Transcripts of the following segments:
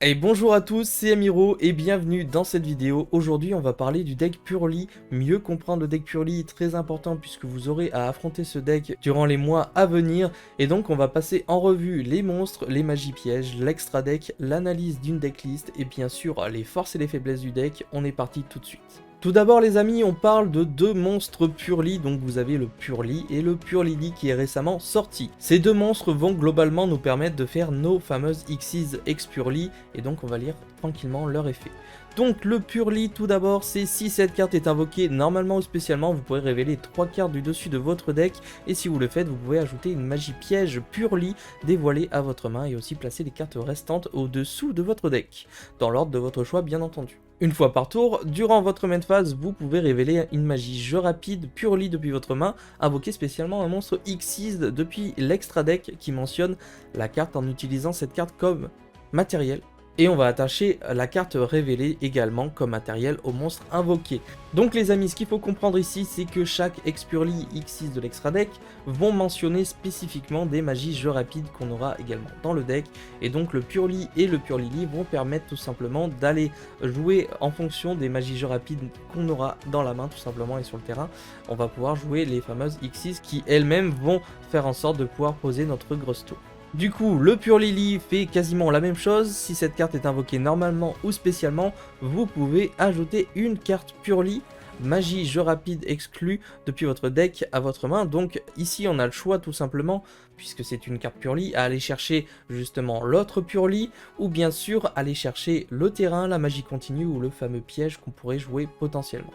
Et bonjour à tous, c'est Amiro et bienvenue dans cette vidéo. Aujourd'hui on va parler du deck Purely, mieux comprendre le deck Purely, très important puisque vous aurez à affronter ce deck durant les mois à venir. Et donc on va passer en revue les monstres, les magies pièges, l'extra deck, l'analyse d'une decklist et bien sûr les forces et les faiblesses du deck. On est parti tout de suite. Tout d'abord les amis, on parle de deux monstres Purely, donc vous avez le Purely et le Purlily qui est récemment sorti. Ces deux monstres vont globalement nous permettre de faire nos fameuses Xyz X Purely, et donc on va lire tranquillement leur effet. Donc le Purely tout d'abord, c'est si cette carte est invoquée normalement ou spécialement, vous pourrez révéler 3 cartes du dessus de votre deck, et si vous le faites, vous pouvez ajouter une magie piège Purely dévoilée à votre main, et aussi placer les cartes restantes au-dessous de votre deck, dans l'ordre de votre choix bien entendu. Une fois par tour, durant votre main phase, vous pouvez révéler une magie jeu rapide Purely depuis votre main, invoquer spécialement un monstre Xyz depuis l'extra deck qui mentionne la carte en utilisant cette carte comme matériel. Et on va attacher la carte révélée également comme matériel au monstre invoqué. Donc les amis, ce qu'il faut comprendre ici, c'est que chaque X-Purly X6 de l'extra deck vont mentionner spécifiquement des magies jeu rapide qu'on aura également dans le deck. Et donc le Purely et le Purlily vont permettre tout simplement d'aller jouer en fonction des magies jeu rapide qu'on aura dans la main tout simplement et sur le terrain. On va pouvoir jouer les fameuses X6 qui elles-mêmes vont faire en sorte de pouvoir poser notre grosse tour. Du coup, le Purlily fait quasiment la même chose. Si cette carte est invoquée normalement ou spécialement, vous pouvez ajouter une carte Purely, magie jeu rapide exclue depuis votre deck à votre main. Donc ici on a le choix tout simplement, puisque c'est une carte Purely, à aller chercher justement l'autre Purely, ou bien sûr aller chercher le terrain, la magie continue ou le fameux piège qu'on pourrait jouer potentiellement.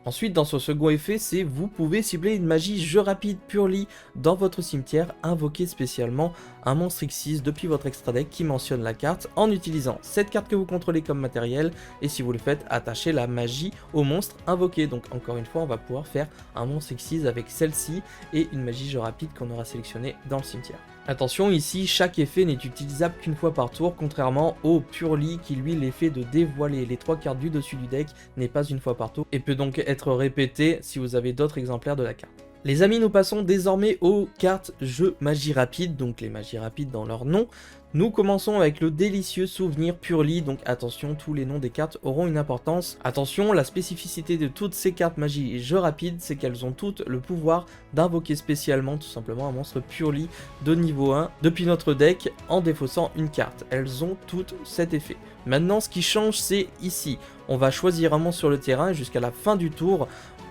Ensuite, dans ce second effet, c'est vous pouvez cibler une magie jeu rapide Purely dans votre cimetière, invoquer spécialement un monstre X6 depuis votre extra deck qui mentionne la carte en utilisant cette carte que vous contrôlez comme matériel, et si vous le faites, attachez la magie au monstre invoqué. Donc encore une fois, on va pouvoir faire un monstre X6 avec celle-ci et une magie jeu rapide qu'on aura sélectionnée dans le cimetière. Attention, ici, chaque effet n'est utilisable qu'une fois par tour, contrairement au Purely qui, lui, l'effet de dévoiler les 3 cartes du dessus du deck n'est pas une fois par tour et peut donc être répété si vous avez d'autres exemplaires de la carte. Les amis, nous passons désormais aux cartes jeu magie rapide, donc les magies rapides dans leur nom. Nous commençons avec le délicieux souvenir Purely, donc attention, tous les noms des cartes auront une importance. Attention, la spécificité de toutes ces cartes magie jeu rapide, c'est qu'elles ont toutes le pouvoir d'invoquer spécialement tout simplement un monstre Purely de niveau 1 depuis notre deck en défaussant une carte. Elles ont toutes cet effet. Maintenant, ce qui change, c'est ici. On va choisir un monstre sur le terrain et jusqu'à la fin du tour,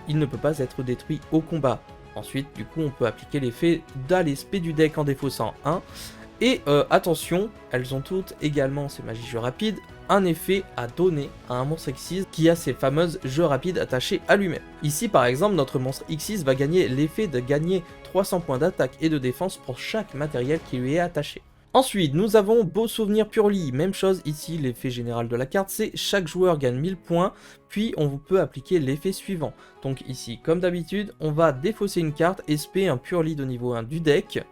il ne peut pas être détruit au combat. Ensuite, du coup, on peut appliquer l'effet d'aspect du deck en défaussant 1. Et attention, elles ont toutes également, ces magies jeux rapides, un effet à donner à un monstre X6 qui a ses fameuses jeux rapides attachés à lui-même. Ici par exemple, notre monstre X6 va gagner l'effet de gagner 300 points d'attaque et de défense pour chaque matériel qui lui est attaché. Ensuite, nous avons Beau Souvenir Purely, même chose ici, l'effet général de la carte, c'est chaque joueur gagne 1000 points, puis on peut appliquer l'effet suivant. Donc ici, comme d'habitude, on va défausser une carte et spé un Purely de niveau 1 du deck.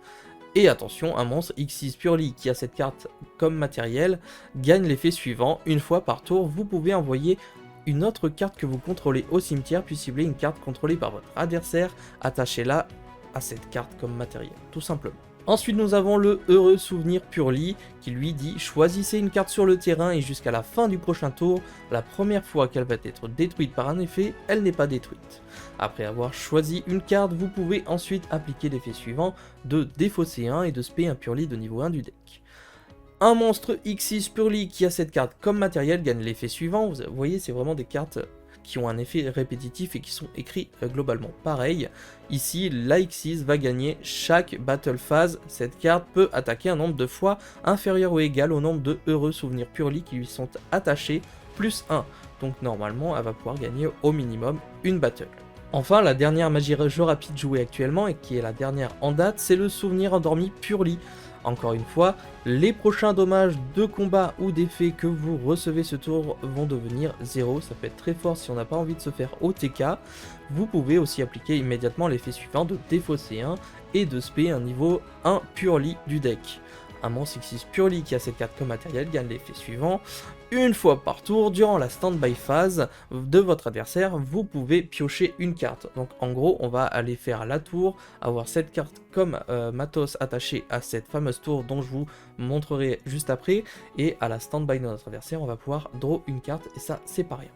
Et attention, un monstre X6 Purely qui a cette carte comme matériel gagne l'effet suivant. Une fois par tour, vous pouvez envoyer une autre carte que vous contrôlez au cimetière, puis cibler une carte contrôlée par votre adversaire, attachez-la à cette carte comme matériel, tout simplement. Ensuite, nous avons le heureux souvenir Purely qui lui dit choisissez une carte sur le terrain et jusqu'à la fin du prochain tour, la première fois qu'elle va être détruite par un effet, elle n'est pas détruite. Après avoir choisi une carte, vous pouvez ensuite appliquer l'effet suivant de défausser 1 et de spé un Purely de niveau 1 du deck. Un monstre X6 Purely qui a cette carte comme matériel gagne l'effet suivant. Vous voyez, c'est vraiment des cartes qui ont un effet répétitif et qui sont écrits globalement pareil. Ici, la X6 va gagner chaque battle phase. Cette carte peut attaquer un nombre de fois inférieur ou égal au nombre de heureux souvenirs Purely qui lui sont attachés, plus 1. Donc normalement, elle va pouvoir gagner au minimum une battle. Enfin, la dernière magie jeu rapide jouée actuellement, et qui est la dernière en date, c'est le souvenir endormi Purely. Encore une fois, les prochains dommages de combat ou d'effets que vous recevez ce tour vont devenir 0, ça peut être très fort si on n'a pas envie de se faire OTK. Vous pouvez aussi appliquer immédiatement l'effet suivant de défausser 1 et de spé un niveau 1 Purely du deck. Un monstre Xyz Purely qui a cette carte comme matériel gagne l'effet suivant. Une fois par tour, durant la stand-by phase de votre adversaire, vous pouvez piocher une carte. Donc en gros, on va aller faire la tour, avoir cette carte comme matos attachée à cette fameuse tour dont je vous montrerai juste après. Et à la stand-by de notre adversaire, on va pouvoir draw une carte et ça, c'est pas rien.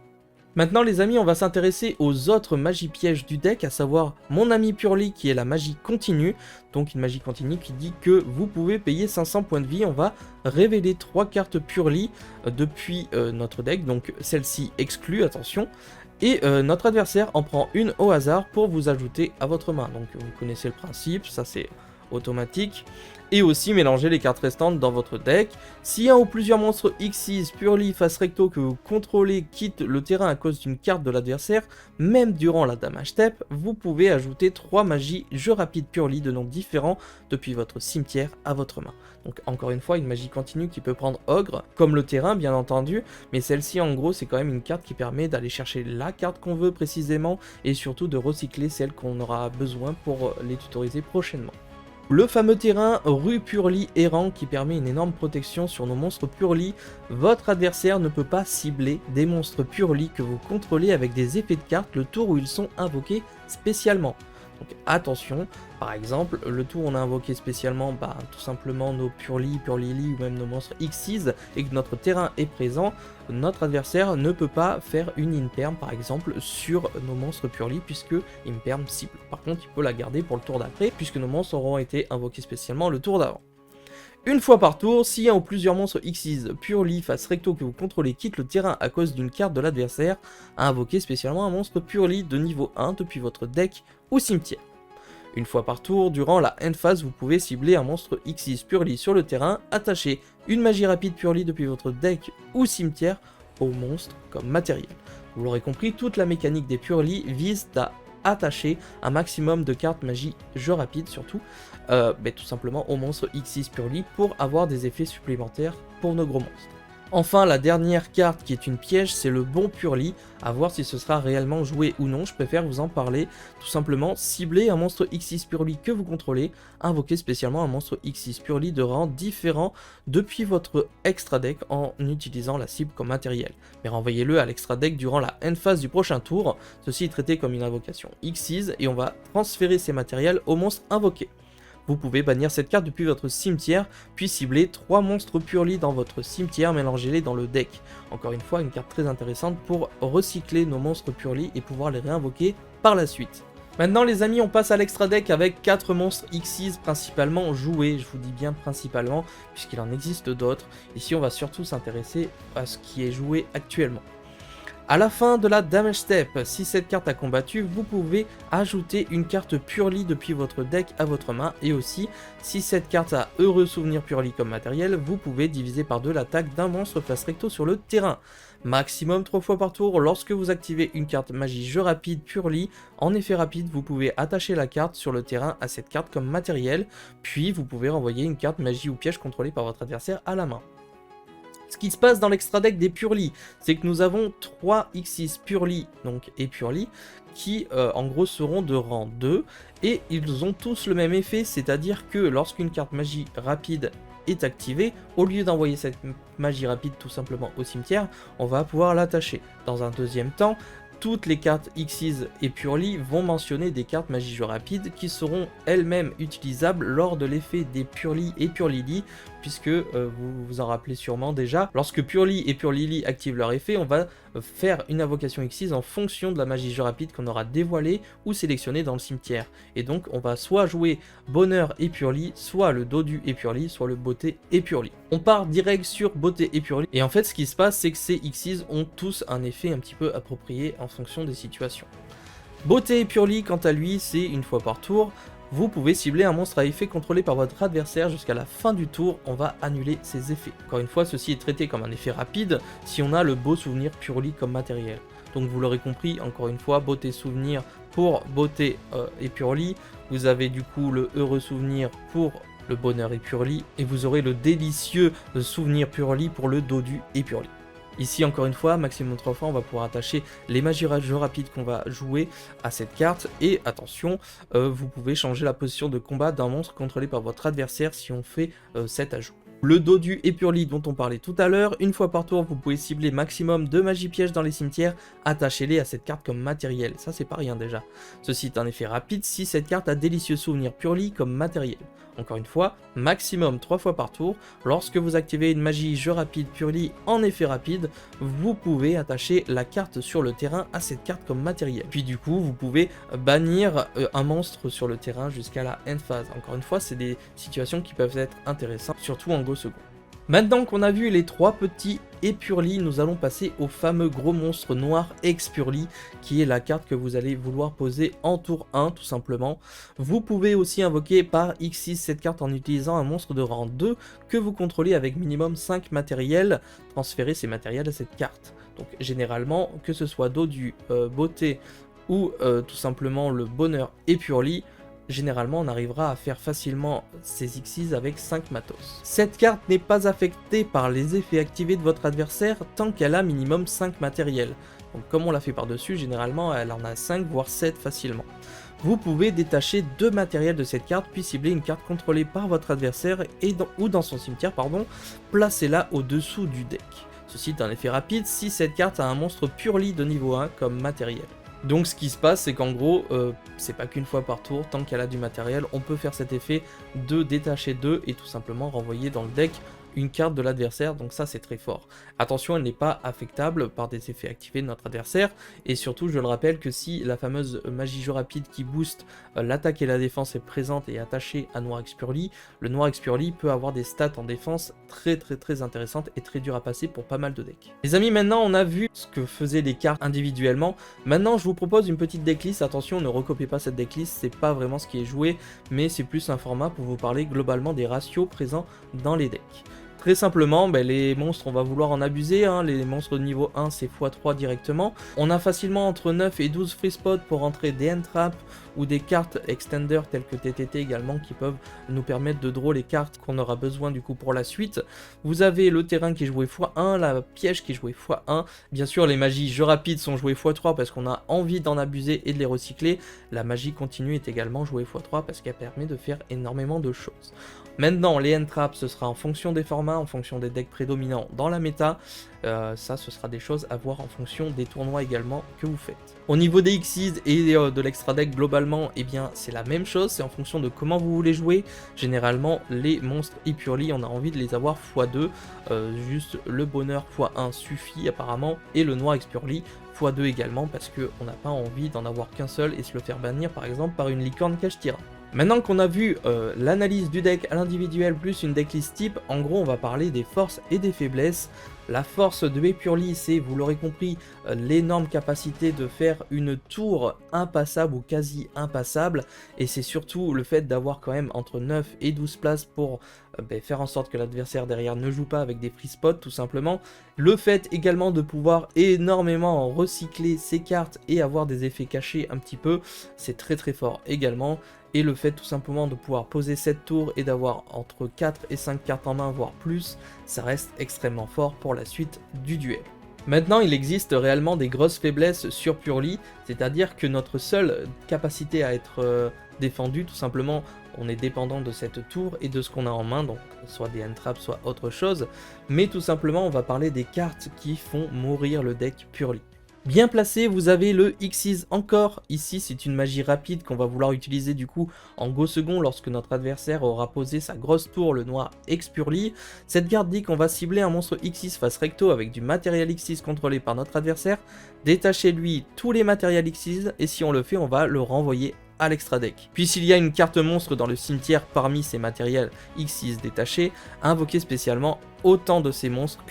Maintenant les amis, on va s'intéresser aux autres magies pièges du deck, à savoir mon ami Purely qui est la magie continue, donc une magie continue qui dit que vous pouvez payer 500 points de vie. On va révéler 3 cartes Purely depuis notre deck, donc celle-ci exclue, attention, et notre adversaire en prend une au hasard pour vous ajouter à votre main. Donc vous connaissez le principe, ça c'est automatique. Et aussi mélanger les cartes restantes dans votre deck. Si un ou plusieurs monstres Xyz Purely face recto que vous contrôlez quitte le terrain à cause d'une carte de l'adversaire, même durant la damage step, vous pouvez ajouter 3 magies jeu rapide Purely de noms différents depuis votre cimetière à votre main. Donc encore une fois, une magie continue qui peut prendre ogre, comme le terrain bien entendu, mais celle-ci en gros c'est quand même une carte qui permet d'aller chercher la carte qu'on veut précisément et surtout de recycler celle qu'on aura besoin pour les tutoriser prochainement. Le fameux terrain rue Purely errant qui permet une énorme protection sur nos monstres Purely. Votre adversaire ne peut pas cibler des monstres Purely que vous contrôlez avec des effets de cartes le tour où ils sont invoqués spécialement. Donc attention, par exemple, le tour où on a invoqué spécialement tout simplement nos Purely, Purlily ou même nos monstres Xyz et que notre terrain est présent, notre adversaire ne peut pas faire une imperm par exemple sur nos monstres Purely puisque imperm cible. Par contre, il peut la garder pour le tour d'après puisque nos monstres auront été invoqués spécialement le tour d'avant. Une fois par tour, si un ou plusieurs monstres Xyz Purely face recto que vous contrôlez quitte le terrain à cause d'une carte de l'adversaire, invoquez spécialement un monstre Purely de niveau 1 depuis votre deck ou cimetière. Une fois par tour, durant la end phase, vous pouvez cibler un monstre Xyz Purely sur le terrain, attacher une magie rapide Purely depuis votre deck ou cimetière au monstre comme matériel. Vous l'aurez compris, toute la mécanique des Purely vise à attacher un maximum de cartes magie jeu rapide surtout, tout simplement au monstre Xyz Purely pour avoir des effets supplémentaires pour nos gros monstres. Enfin, la dernière carte qui est une piège, c'est le bon Purely, à voir si ce sera réellement joué ou non, je préfère vous en parler. Tout simplement, ciblez un monstre Xyz Purely que vous contrôlez, invoquez spécialement un monstre Xyz Purely de rang différent depuis votre extra deck en utilisant la cible comme matériel. Mais renvoyez-le à l'extra deck durant la end phase du prochain tour, ceci est traité comme une invocation Xyz et on va transférer ces matériels au monstre invoqué. Vous pouvez bannir cette carte depuis votre cimetière, puis cibler 3 monstres Purely dans votre cimetière, mélangez-les dans le deck. Encore une fois, une carte très intéressante pour recycler nos monstres Purely et pouvoir les réinvoquer par la suite. Maintenant les amis, on passe à l'extra deck avec 4 monstres Xyz principalement joués, je vous dis bien principalement, puisqu'il en existe d'autres. Ici on va surtout s'intéresser à ce qui est joué actuellement. À la fin de la damage step, si cette carte a combattu, vous pouvez ajouter une carte Purely depuis votre deck à votre main et aussi, si cette carte a heureux souvenir Purely comme matériel, vous pouvez diviser par 2 l'attaque d'un monstre face recto sur le terrain. Maximum 3 fois par tour, lorsque vous activez une carte magie jeu rapide Purely, en effet rapide, vous pouvez attacher la carte sur le terrain à cette carte comme matériel, puis vous pouvez renvoyer une carte magie ou piège contrôlée par votre adversaire à la main. Ce qui se passe dans l'extra deck des Purely, c'est que nous avons 3 Xyz Purely et Purely qui en gros seront de rang 2 et ils ont tous le même effet, c'est-à-dire que lorsqu'une carte magie rapide est activée, au lieu d'envoyer cette magie rapide tout simplement au cimetière, on va pouvoir l'attacher. Dans un deuxième temps, toutes les cartes Xyz et Purely vont mentionner des cartes magie jeu rapide qui seront elles-mêmes utilisables lors de l'effet des Purely et Purlily, puisque vous vous en rappelez sûrement déjà, lorsque Purely et Purlily activent leur effet, on va faire une invocation Xyz en fonction de la magie jeu rapide qu'on aura dévoilée ou sélectionnée dans le cimetière. Et donc on va soit jouer Bonheur et Purely, soit le Dodu et Purely, soit le Beauté et Purely. On part direct sur Beauté et Purely, et en fait ce qui se passe c'est que ces Xyz ont tous un effet un petit peu approprié en fonction des situations. Beauté et Purely quant à lui c'est une fois par tour. Vous pouvez cibler un monstre à effet contrôlé par votre adversaire jusqu'à la fin du tour, on va annuler ses effets. Encore une fois, ceci est traité comme un effet rapide si on a le beau souvenir Purely comme matériel. Donc vous l'aurez compris, encore une fois, beauté souvenir pour Beauté et Purely, vous avez du coup le heureux souvenir pour le bonheur et Purely, et vous aurez le délicieux souvenir Purely pour le Dodu et Purely. Ici encore une fois, maximum 3 fois, on va pouvoir attacher les magies jeu rapide qu'on va jouer à cette carte. Et attention, vous pouvez changer la position de combat d'un monstre contrôlé par votre adversaire si on fait cet ajout. Le Dodu Épurli dont on parlait tout à l'heure, une fois par tour vous pouvez cibler maximum 2 magies pièges dans les cimetières, attachez-les à cette carte comme matériel, ça c'est pas rien déjà. Ceci est un effet rapide si cette carte a délicieux souvenir Purli comme matériel. Encore une fois, maximum 3 fois par tour, lorsque vous activez une magie jeu rapide Purli en effet rapide, vous pouvez attacher la carte sur le terrain à cette carte comme matériel. Puis du coup, vous pouvez bannir un monstre sur le terrain jusqu'à la end phase. Encore une fois, c'est des situations qui peuvent être intéressantes, surtout en go second. Maintenant qu'on a vu les 3 petits Épurli, nous allons passer au fameux gros monstre noir Expurli, qui est la carte que vous allez vouloir poser en tour 1 tout simplement. Vous pouvez aussi invoquer par X6 cette carte en utilisant un monstre de rang 2 que vous contrôlez avec minimum 5 matériels, transférez ces matériels à cette carte. Donc généralement, que ce soit Dodu, Beauté ou tout simplement le bonheur Épurli, généralement on arrivera à faire facilement ces X6 avec 5 matos. Cette carte n'est pas affectée par les effets activés de votre adversaire tant qu'elle a minimum 5 matériels. Donc comme on l'a fait par dessus, généralement elle en a 5 voire 7 facilement. Vous pouvez détacher 2 matériels de cette carte puis cibler une carte contrôlée par votre adversaire ou dans son cimetière, placez-la au-dessous du deck. Ceci est un effet rapide si cette carte a un monstre Purli de niveau 1 comme matériel. Donc ce qui se passe, c'est qu'en gros, c'est pas qu'une fois par tour, tant qu'elle a du matériel, on peut faire cet effet de détacher 2 et tout simplement renvoyer dans le deck une carte de l'adversaire, donc ça c'est très fort. Attention, elle n'est pas affectable par des effets activés de notre adversaire, et surtout je le rappelle que si la fameuse magie jeu rapide qui booste l'attaque et la défense est présente et attachée à Noir Expurli, le Noir Expurli peut avoir des stats en défense très intéressantes et très dures à passer pour pas mal de decks. Les amis, maintenant on a vu ce que faisaient les cartes individuellement, maintenant je vous propose une petite decklist. Attention, ne recopiez pas cette decklist, c'est pas vraiment ce qui est joué, mais c'est plus un format pour vous parler globalement des ratios présents dans les decks. Très simplement, les monstres, on va vouloir en abuser, les monstres de niveau 1 c'est x3 directement. On a facilement entre 9 et 12 free spots pour entrer des end traps ou des cartes extender telles que TTT également qui peuvent nous permettre de draw les cartes qu'on aura besoin du coup pour la suite. Vous avez le terrain qui est joué x1, la piège qui est jouée x1, bien sûr les magies jeu rapide sont jouées x3 parce qu'on a envie d'en abuser et de les recycler. La magie continue est également jouée x3 parce qu'elle permet de faire énormément de choses. Maintenant, les end traps, ce sera en fonction des formats, en fonction des decks prédominants dans la méta. Ça, ce sera des choses à voir en fonction des tournois également que vous faites. Au niveau des Xyz et de l'extra deck, globalement, eh bien, c'est la même chose. C'est en fonction de comment vous voulez jouer. Généralement, les monstres Épurli, on a envie de les avoir x2. Juste le bonheur x1 suffit apparemment. Et le noir Expurli x2 également, parce qu'on n'a pas envie d'en avoir qu'un seul et se le faire bannir par exemple par une licorne cache-tyran. Maintenant qu'on a vu l'analyse du deck à l'individuel plus une decklist type, en gros on va parler des forces et des faiblesses. La force de Épurli, c'est, vous l'aurez compris, l'énorme capacité de faire une tour impassable ou quasi impassable, et c'est surtout le fait d'avoir quand même entre 9 et 12 places pour faire en sorte que l'adversaire derrière ne joue pas avec des free spots tout simplement. Le fait également de pouvoir énormément recycler ses cartes et avoir des effets cachés un petit peu, c'est très fort également. Et le fait tout simplement de pouvoir poser cette tour et d'avoir entre 4 et 5 cartes en main, voire plus, ça reste extrêmement fort pour la suite du duel. Maintenant, il existe réellement des grosses faiblesses sur Purli, c'est-à-dire que notre seule capacité à être défendu, tout simplement, on est dépendant de cette tour et de ce qu'on a en main, donc soit des hand traps, soit autre chose, mais tout simplement, on va parler des cartes qui font mourir le deck Purli. Bien placé, vous avez le Xyz encore. Ici, c'est une magie rapide qu'on va vouloir utiliser du coup en go second lorsque notre adversaire aura posé sa grosse tour, le noir Expurli. Cette carte dit qu'on va cibler un monstre Xyz face recto avec du matériel Xyz contrôlé par notre adversaire, détacher lui tous les matériels Xyz et si on le fait, on va le renvoyer à l'extra deck. Puis s'il y a une carte monstre dans le cimetière parmi ces matériels Xyz détachés, invoquez spécialement autant de ces monstres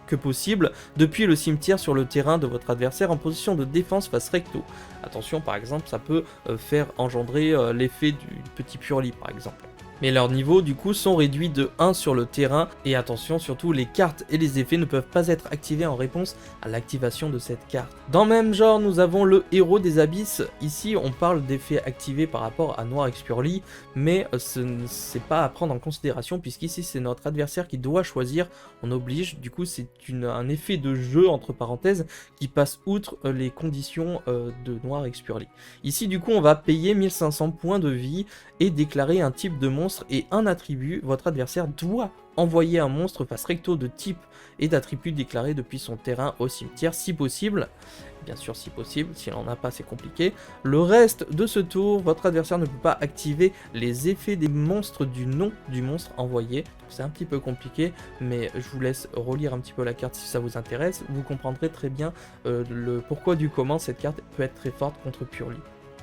que possible depuis le cimetière sur le terrain de votre adversaire en position de défense face recto. Attention, par exemple, ça peut faire engendrer l'effet du petit Purli par exemple. Mais leurs niveaux du coup sont réduits de 1 sur le terrain, et attention surtout, les cartes et les effets ne peuvent pas être activés en réponse à l'activation de cette carte. Dans le même genre, nous avons le héros des abysses. Ici on parle d'effets activés par rapport à Noir Expurli, mais ce n'est pas à prendre en considération puisqu'ici c'est notre adversaire qui doit choisir, on oblige, du coup c'est un effet de jeu entre parenthèses qui passe outre les conditions de Noir Expurli. Ici du coup on va payer 1500 points de vie et déclarer un type de monstre et un attribut. Votre adversaire doit envoyer un monstre face recto de type et d'attribut déclaré depuis son terrain au cimetière si possible. Bien sûr si possible, s'il n'en a pas c'est compliqué. Le reste de ce tour, votre adversaire ne peut pas activer les effets des monstres du nom du monstre envoyé. C'est un petit peu compliqué, mais je vous laisse relire un petit peu la carte si ça vous intéresse. Vous comprendrez très bien le pourquoi du comment cette carte peut être très forte contre Purli.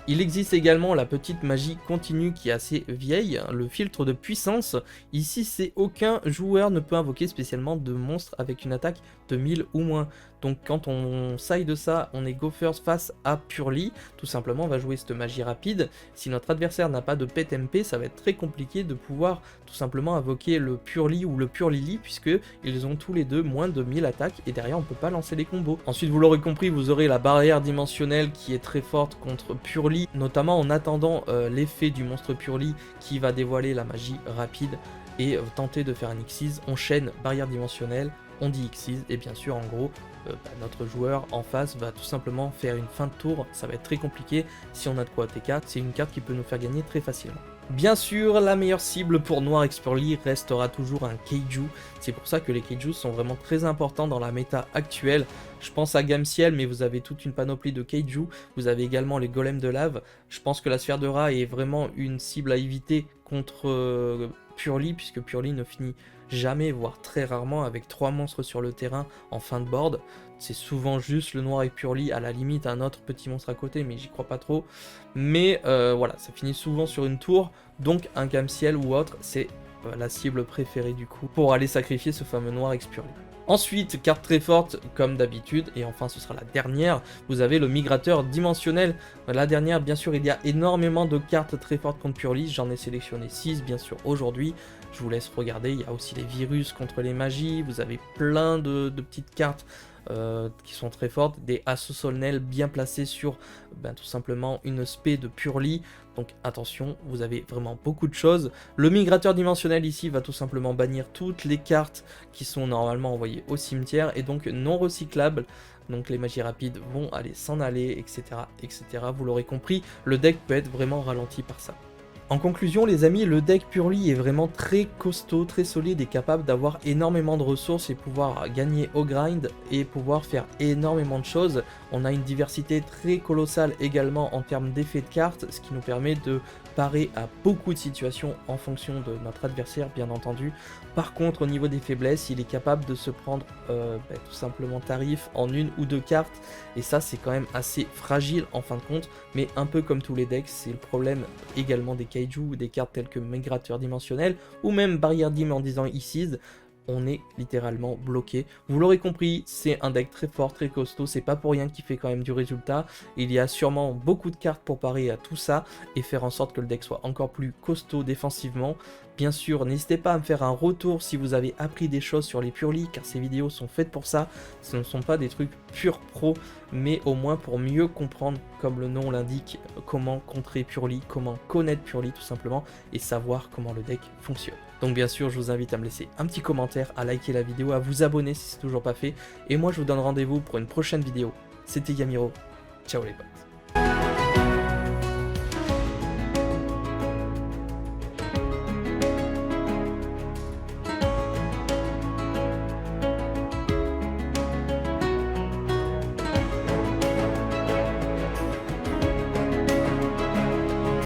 Il existe également la petite magie continue qui est assez vieille, le filtre de puissance. Ici, c'est aucun joueur ne peut invoquer spécialement de monstres avec une attaque de 1000 ou moins. Donc quand on side ça, on est go first face à Purli. Tout simplement, on va jouer cette magie rapide. Si notre adversaire n'a pas de pet MP, ça va être très compliqué de pouvoir tout simplement invoquer le Purli ou le Purlili, puisque ils ont tous les deux moins de 1000 attaques et derrière on peut pas lancer les combos. Ensuite, vous l'aurez compris, vous aurez la barrière dimensionnelle qui est très forte contre Purli, notamment en attendant l'effet du monstre Purli qui va dévoiler la magie rapide et tenter de faire un Xyz. On chaîne barrière dimensionnelle, on dit Xyz, et bien sûr en gros notre joueur en face va tout simplement faire une fin de tour. Ça va être très compliqué si on a de quoi TK, c'est une carte qui peut nous faire gagner très facilement. Bien sûr, la meilleure cible pour Noir Expurli restera toujours un Kaiju. C'est pour ça que les Kaiju sont vraiment très importants dans la méta actuelle. Je pense à Gamciel, mais vous avez toute une panoplie de Kaiju. Vous avez également les golems de lave. Je pense que la sphère de rat est vraiment une cible à éviter contre Purli, puisque Purli ne finit jamais, voire très rarement, avec 3 monstres sur le terrain en fin de board. C'est souvent juste le Noir et Purli, à la limite un autre petit monstre à côté, mais j'y crois pas trop. Mais voilà, ça finit souvent sur une tour, donc un Gamciel ou autre, c'est la cible préférée du coup, pour aller sacrifier ce fameux Noir Expurli. Ensuite, carte très forte comme d'habitude, et enfin ce sera la dernière, vous avez le migrateur dimensionnel. La dernière, bien sûr, il y a énormément de cartes très fortes contre Purli, j'en ai sélectionné 6 bien sûr aujourd'hui, je vous laisse regarder. Il y a aussi les virus contre les magies, vous avez plein de petites cartes qui sont très fortes, des Assaut Solennel bien placés sur tout simplement une spé de Purli. Donc attention, vous avez vraiment beaucoup de choses. Le migrateur dimensionnel ici va tout simplement bannir toutes les cartes qui sont normalement envoyées au cimetière et donc non recyclables. Donc les magies rapides vont aller s'en aller, etc., etc. Vous l'aurez compris, le deck peut être vraiment ralenti par ça. En conclusion les amis, le deck Purli est vraiment très costaud, très solide et capable d'avoir énormément de ressources et pouvoir gagner au grind et pouvoir faire énormément de choses. On a une diversité très colossale également en termes d'effets de cartes, ce qui nous permet de parer à beaucoup de situations en fonction de notre adversaire bien entendu. Par contre au niveau des faiblesses, il est capable de se prendre tout simplement tarif en 1 ou 2 cartes et ça c'est quand même assez fragile en fin de compte, mais un peu comme tous les decks, c'est le problème également des Kaiju ou des cartes telles que migrateur dimensionnel ou même barrière dim en disant Xyz. On est littéralement bloqué. Vous l'aurez compris, c'est un deck très fort, très costaud, c'est pas pour rien qu'il fait quand même du résultat. Il y a sûrement beaucoup de cartes pour parer à tout ça et faire en sorte que le deck soit encore plus costaud défensivement. Bien sûr, n'hésitez pas à me faire un retour si vous avez appris des choses sur les Purli, car ces vidéos sont faites pour ça. Ce ne sont pas des trucs pur pro, mais au moins pour mieux comprendre, comme le nom l'indique, comment contrer Purli, comment connaître Purli tout simplement, et savoir comment le deck fonctionne. Donc bien sûr, je vous invite à me laisser un petit commentaire, à liker la vidéo, à vous abonner si c'est toujours pas fait, et moi je vous donne rendez-vous pour une prochaine vidéo. C'était Yamiro, ciao les potes.